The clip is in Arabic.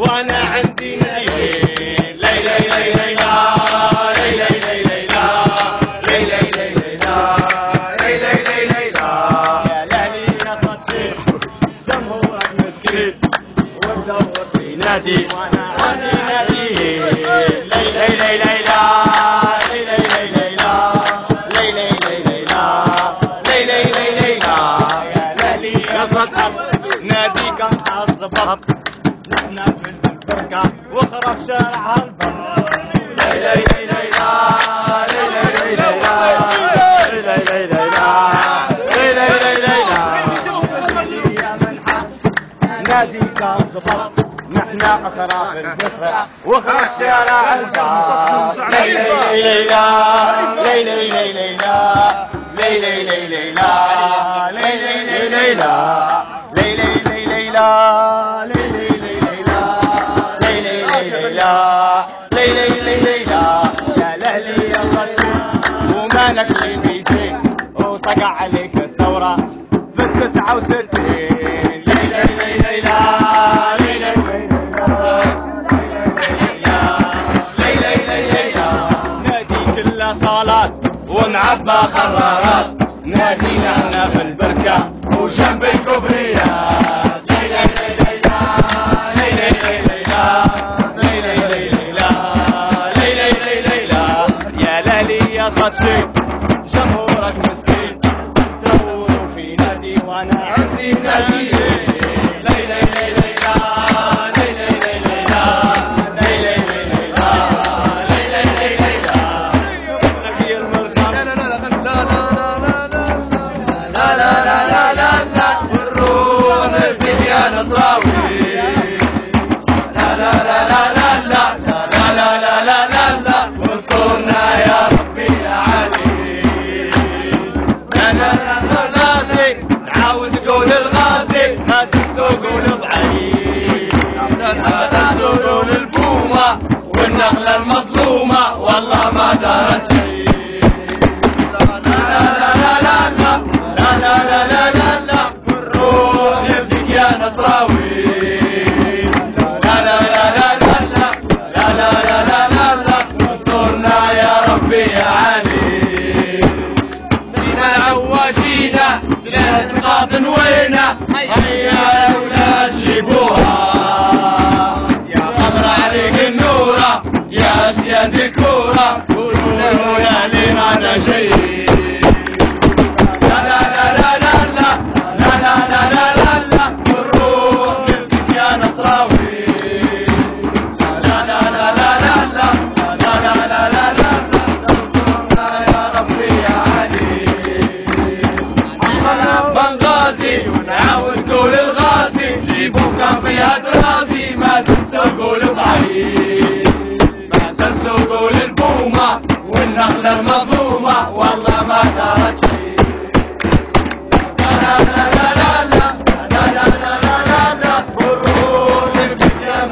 وانا عندي نادي. ليلى ليلى ليلى ليلى ليلى ليلى ليلى ليلى ليلى يا لهلي يا تصفيق جمهورك مسكين وتدور في نادي وانا عندي نادي. ليلى ليلى ليلى ليلى ليلى ليلى ليلى يا لهلي يا تصفيق نادي كان حظ نحنا في البركة وخرب شارع البر. ليلى ليلى ليلى ليلى ليلى ليلى نادي كان ضبط نحنا اطراف البصرة وخرب شارع البر. ليلى ليلى ليلى ليلى ليلى ليلى ليلى ليلى يا لهلي يا صديق ومالك لي بيجيك وطقع عليك الثورة في 69. ليلى ليلى ليلى ليلى نادي كله صالات ونعبى خرارات نادينا احنا في البركة وجنب الكوبريات. ليلى ليلى ليلى يا صد شيء جمهورك مسكين تدوروا في نادي وانا عندي نادي. ليلى ليلى ليلى ليلى والروح نبكي يا نصراوي. لا لا لا لا لا لا لا لا لا لا لا وانصرنا يا نعاود قول الغازي ما تنسوا قول ضعيف. لا تنسوا قول البومة والنخلة المظلومة والله ما دارت شيء. لا لا لا لا لا لا لا لا لا لا والروح نفديك يا نصراوي. لا لا لا لا لا لا لا لا لا لا لا وانصرنا يا ربي يا علي. عواشينا بلاد قاطن وينا هيا يا ولاد جيبوها يا قمر عليك النورة يا سياد الكورة قولوا يا لي ما شيء. لا لا لا لا لا لا لا لا لا لا لا والروح نبكيك يا نصراوي. لا لا لا لا لا لا لا لا لا لا لا انصرنا يا ربي يا علي. بنغازي ونعاود قول الغازي جيبوا كان فيها دراسي ما تنسوا قول ضعيف. ما تنسوا قول البومة والنخلة المظلومة والله ما دارت